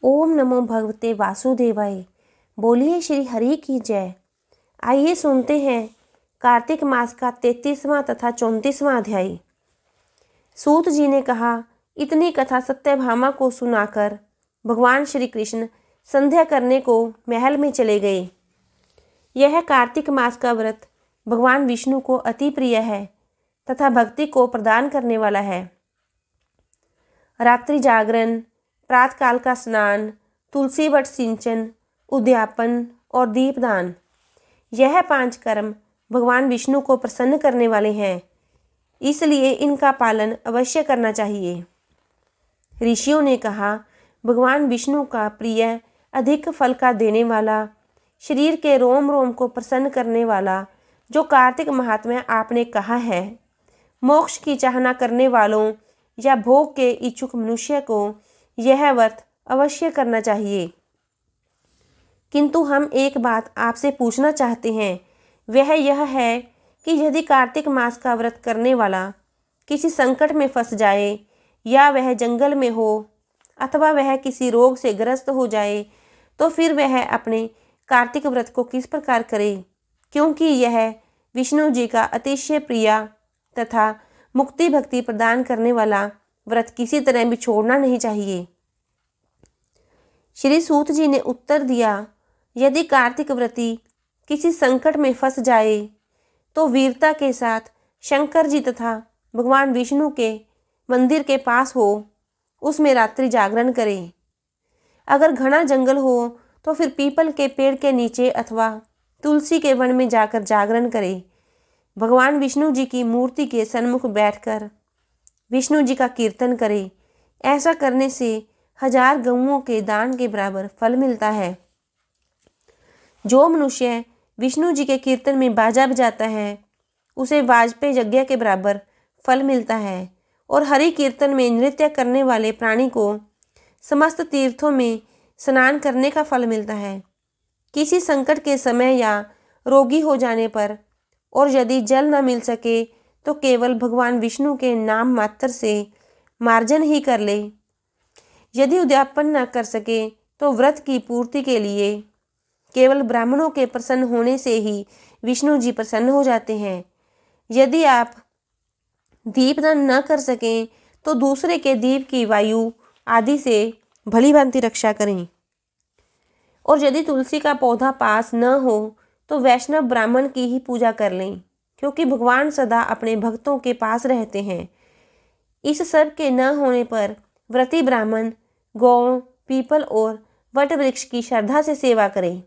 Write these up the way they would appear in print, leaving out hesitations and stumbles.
ओम नमो भगवते वासुदेवाय। बोलिए श्री हरि की जय। आइए सुनते हैं कार्तिक मास का 33वां तथा 34वां अध्याय। सूत जी ने कहा, इतनी कथा सत्यभामा को सुनाकर भगवान श्री कृष्ण संध्या करने को महल में चले गए। यह कार्तिक मास का व्रत भगवान विष्णु को अति प्रिय है तथा भक्ति को प्रदान करने वाला है। रात्रि जागरण, प्रातःकाल का स्नान, तुलसी वट सिंचन, उद्यापन और दीपदान, यह 5 कर्म भगवान विष्णु को प्रसन्न करने वाले हैं, इसलिए इनका पालन अवश्य करना चाहिए। ऋषियों ने कहा, भगवान विष्णु का प्रिय, अधिक फल का देने वाला, शरीर के रोम रोम को प्रसन्न करने वाला जो कार्तिक महात्म्य आपने कहा है, मोक्ष की चाहना करने वालों या भोग के इच्छुक मनुष्य को यह व्रत अवश्य करना चाहिए। किंतु हम एक बात आपसे पूछना चाहते हैं, वह यह है कि यदि कार्तिक मास का व्रत करने वाला किसी संकट में फंस जाए, या वह जंगल में हो अथवा वह किसी रोग से ग्रस्त हो जाए, तो फिर वह अपने कार्तिक व्रत को किस प्रकार करे, क्योंकि यह विष्णु जी का अतिशय प्रिय तथा मुक्ति भक्ति प्रदान करने वाला व्रत किसी तरह भी छोड़ना नहीं चाहिए। श्री सूत जी ने उत्तर दिया, यदि कार्तिक व्रती किसी संकट में फंस जाए तो वीरता के साथ शंकर जी तथा भगवान विष्णु के मंदिर के पास हो उसमें रात्रि जागरण करे। अगर घना जंगल हो तो फिर पीपल के पेड़ के नीचे अथवा तुलसी के वन में जाकर जागरण करे। भगवान विष्णु जी की मूर्ति के सन्मुख बैठकर विष्णु जी का कीर्तन करे। ऐसा करने से 1000 गऊओं के दान के बराबर फल मिलता है। जो मनुष्य विष्णु जी के कीर्तन में बाजा बजाता है, उसे वाजपेय यज्ञ के बराबर फल मिलता है। और हरि कीर्तन में नृत्य करने वाले प्राणी को समस्त तीर्थों में स्नान करने का फल मिलता है। किसी संकट के समय या रोगी हो जाने पर और यदि जल न मिल सके तो केवल भगवान विष्णु के नाम मात्र से मार्जन ही कर ले। यदि उद्यापन न कर सके तो व्रत की पूर्ति के लिए केवल ब्राह्मणों के प्रसन्न होने से ही विष्णु जी प्रसन्न हो जाते हैं। यदि आप दीपदान न कर सकें तो दूसरे के दीप की वायु आदि से भली भांति रक्षा करें। और यदि तुलसी का पौधा पास न हो तो वैष्णव ब्राह्मण की ही पूजा कर लें, क्योंकि भगवान सदा अपने भक्तों के पास रहते हैं। इस सब के न होने पर व्रती ब्राह्मण गौ, पीपल और वट वृक्ष की श्रद्धा से सेवा करें।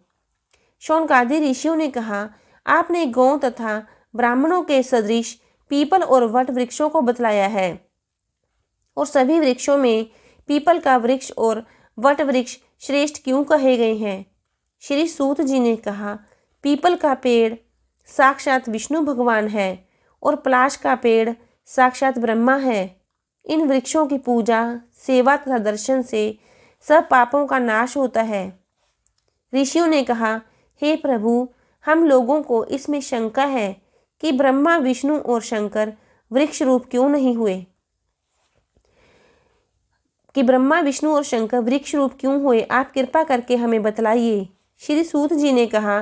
शौनकादि ऋषियों ने कहा, आपने गौ तथा ब्राह्मणों के सदृश पीपल और वट वृक्षों को बतलाया है, और सभी वृक्षों में पीपल का वृक्ष और वट वृक्ष श्रेष्ठ क्यों कहे गए हैं? श्री सूत जी ने कहा, पीपल का पेड़ साक्षात विष्णु भगवान है और पलाश का पेड़ साक्षात ब्रह्मा है। इन वृक्षों की पूजा, सेवा तथा दर्शन से सब पापों का नाश होता है। ऋषियों ने कहा, हे प्रभु, हम लोगों को इसमें शंका है कि ब्रह्मा, विष्णु और शंकर वृक्ष रूप क्यों नहीं हुए? आप कृपा करके हमें बतलाइए। श्री सूत जी ने कहा,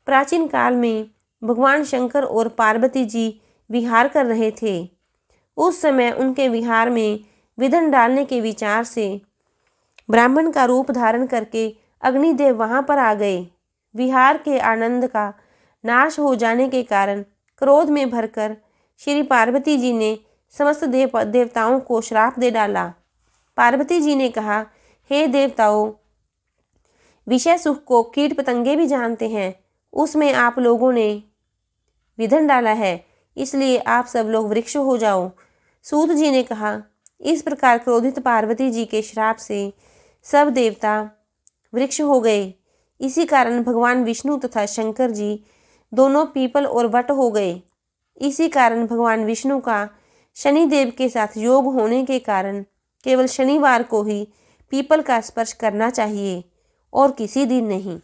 प्राचीन काल में भगवान शंकर और पार्वती जी विहार कर रहे थे। उस समय उनके विहार में विधन डालने के विचार से ब्राह्मण का रूप धारण करके अग्निदेव वहां पर आ गए। विहार के आनंद का नाश हो जाने के कारण क्रोध में भरकर श्री पार्वती जी ने समस्त देवताओं को श्राप दे डाला। पार्वती जी ने कहा, हे देवताओं, विषय सुख को कीट पतंगे भी जानते हैं, उसमें आप लोगों ने विधन डाला है, इसलिए आप सब लोग वृक्ष हो जाओ। सूत जी ने कहा, इस प्रकार क्रोधित पार्वती जी के श्राप से सब देवता वृक्ष हो गए। इसी कारण भगवान विष्णु तथा शंकर जी दोनों पीपल और वट हो गए। इसी कारण भगवान विष्णु का शनिदेव के साथ योग होने के कारण केवल शनिवार को ही पीपल का स्पर्श करना चाहिए और किसी दिन नहीं।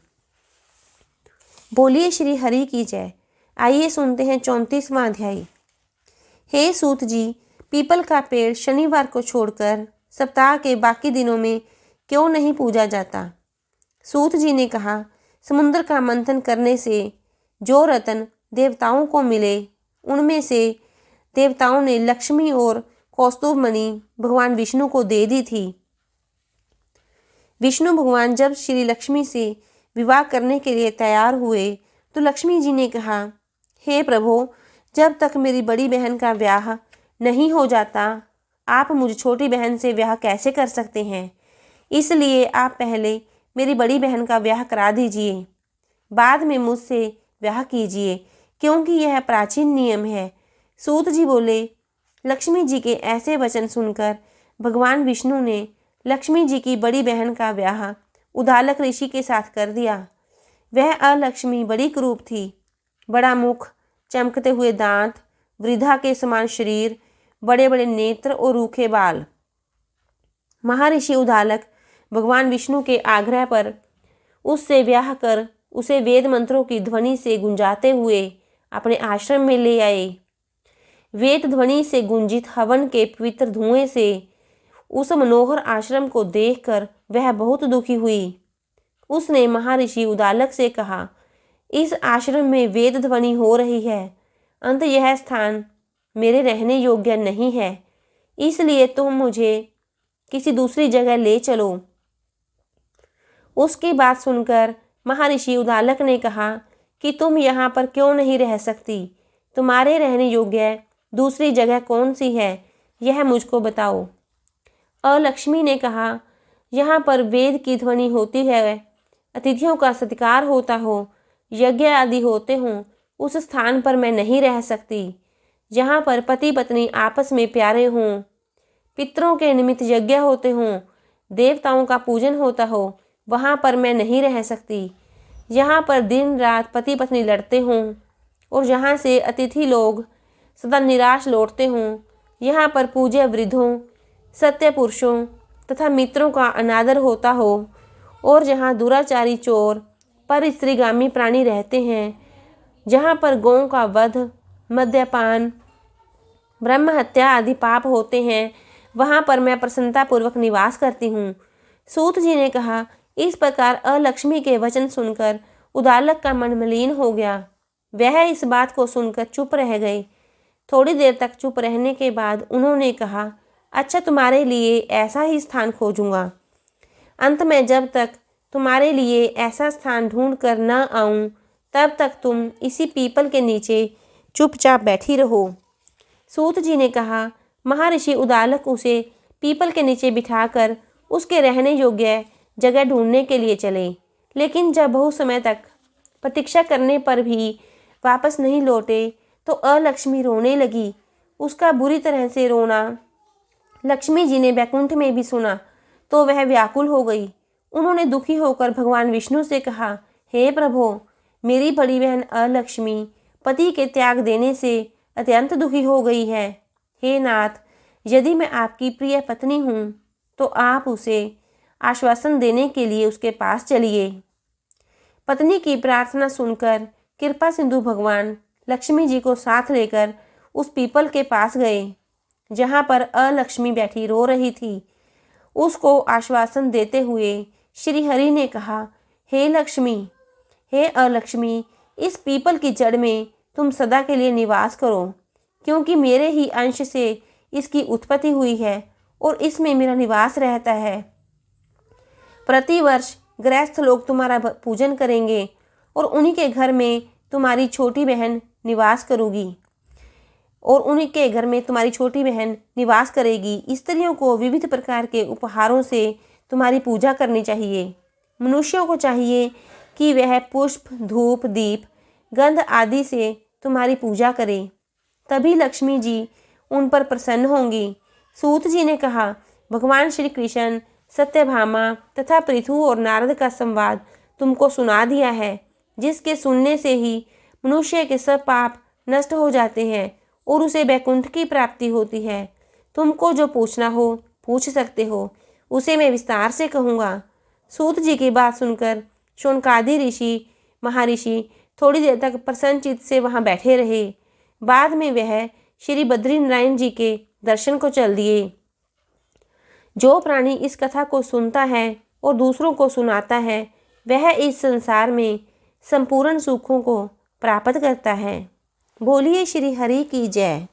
बोलिए श्री हरि की जय। आइए सुनते हैं 34वां अध्याय। हे सूत जी, पीपल का पेड़ शनिवार को छोड़कर सप्ताह के बाकी दिनों में क्यों नहीं पूजा जाता? सूत जी ने कहा, समुद्र का मंथन करने से जो रत्न देवताओं को मिले, उनमें से देवताओं ने लक्ष्मी और कौस्तुभ मणि भगवान विष्णु को दे दी थी। विष्णु भगवान जब श्री लक्ष्मी से विवाह करने के लिए तैयार हुए तो लक्ष्मी जी ने कहा, हे प्रभु, जब तक मेरी बड़ी बहन का ब्याह नहीं हो जाता, आप मुझ छोटी बहन से ब्याह कैसे कर सकते हैं? इसलिए आप पहले मेरी बड़ी बहन का ब्याह करा दीजिए, बाद में मुझसे ब्याह कीजिए, क्योंकि यह प्राचीन नियम है। सूत जी बोले। लक्ष्मी जी के ऐसे वचन सुनकर भगवान विष्णु ने लक्ष्मी जी की बड़ी बहन का ब्याह उदालक ऋषि के साथ कर दिया। वह अलक्ष्मी बड़ी क्रूप थी, बड़ा मुख, चमकते हुए दांत, वृद्धा के समान शरीर, बड़े बड़े नेत्र और रूखे बाल। महर्षि उदालक भगवान विष्णु के आग्रह पर उससे ब्याह कर उसे वेद मंत्रों की ध्वनि से गुंजाते हुए अपने आश्रम में ले आए। वेद ध्वनि से गुंजित हवन के पवित्र धुएं से उस मनोहर आश्रम को देखकर वह बहुत दुखी हुई। उसने महर्षि उदालक से कहा, इस आश्रम में वेद ध्वनि हो रही है, अंत यह स्थान मेरे रहने योग्य नहीं है, इसलिए तुम मुझे किसी दूसरी जगह ले चलो। उसकी बात सुनकर महर्षि उदालक ने कहा कि तुम यहाँ पर क्यों नहीं रह सकती? तुम्हारे रहने योग्य दूसरी जगह कौन सी है, यह मुझको बताओ। अलक्ष्मी ने कहा, यहाँ पर वेद की ध्वनि होती है, अतिथियों का सत्कार होता हो, यज्ञ आदि होते हों, उस स्थान पर मैं नहीं रह सकती। जहाँ पर पति पत्नी आपस में प्यारे हों, पितरों के निमित्त यज्ञ होते हों, देवताओं का पूजन होता हो, वहाँ पर मैं नहीं रह सकती। यहाँ पर दिन रात पति पत्नी लड़ते हों और जहाँ से अतिथि लोग सदा निराश लौटते हों, यहाँ पर पूज्य वृद्धों, सत्य पुरुषों तथा मित्रों का अनादर होता हो और जहाँ दुराचारी चोर पर स्त्रीगामी प्राणी रहते हैं, जहाँ पर गौं का वध, मद्यपान, ब्रह्म हत्या आदि पाप होते हैं, वहाँ पर मैं प्रसन्नतापूर्वक निवास करती हूँ। सूत जी ने कहा, इस प्रकार अलक्ष्मी के वचन सुनकर उदालक का मन मलिन हो गया। वह इस बात को सुनकर चुप रह गए। थोड़ी देर तक चुप रहने के बाद उन्होंने कहा, अच्छा, तुम्हारे लिए ऐसा ही स्थान खोजूंगा। अंत में जब तक तुम्हारे लिए ऐसा स्थान ढूंढ कर न आऊं, तब तक तुम इसी पीपल के नीचे चुपचाप बैठी रहो। सूत जी ने कहा, महर्षि उदालक उसे पीपल के नीचे बिठाकर उसके रहने योग्य जगह ढूंढने के लिए चले, लेकिन जब बहुत समय तक प्रतीक्षा करने पर भी वापस नहीं लौटे तो अलक्ष्मी रोने लगी। उसका बुरी तरह से रोना लक्ष्मी जी ने वैकुंठ में भी सुना तो वह व्याकुल हो गई। उन्होंने दुखी होकर भगवान विष्णु से कहा, हे प्रभु, मेरी बड़ी बहन अलक्ष्मी पति के त्याग देने से अत्यंत दुखी हो गई है। हे नाथ, यदि मैं आपकी प्रिय पत्नी हूँ तो आप उसे आश्वासन देने के लिए उसके पास चलिए। पत्नी की प्रार्थना सुनकर कृपा सिंधु भगवान लक्ष्मी जी को साथ लेकर उस पीपल के पास गए जहाँ पर अलक्ष्मी बैठी रो रही थी। उसको आश्वासन देते हुए श्री हरि ने कहा, हे लक्ष्मी, हे अलक्ष्मी, इस पीपल की जड़ में तुम सदा के लिए निवास करो, क्योंकि मेरे ही अंश से इसकी उत्पत्ति हुई है और इसमें मेरा निवास रहता है। प्रतिवर्ष गृहस्थ लोग तुम्हारा पूजन करेंगे और उन्हीं के घर में तुम्हारी छोटी बहन निवास करेगी। स्त्रियों को विविध प्रकार के उपहारों से तुम्हारी पूजा करनी चाहिए। मनुष्यों को चाहिए कि वह पुष्प, धूप, दीप, गंध आदि से तुम्हारी पूजा करें, तभी लक्ष्मी जी उन पर प्रसन्न होंगी। सूत जी ने कहा, भगवान श्री कृष्ण, सत्यभामा तथा पृथु और नारद का संवाद तुमको सुना दिया है, जिसके सुनने से ही मनुष्य के सब पाप नष्ट हो जाते हैं और उसे वैकुंठ की प्राप्ति होती है। तुमको जो पूछना हो पूछ सकते हो, उसे मैं विस्तार से कहूँगा। सूत जी की बात सुनकर शौनकादि महर्षि थोड़ी देर तक प्रसन्नचित्त से वहाँ बैठे रहे। बाद में वह श्री बद्रीनारायण जी के दर्शन को चल दिए। जो प्राणी इस कथा को सुनता है और दूसरों को सुनाता है वह इस संसार में संपूर्ण सुखों को प्राप्त करता है। बोलिए श्री हरि की जय।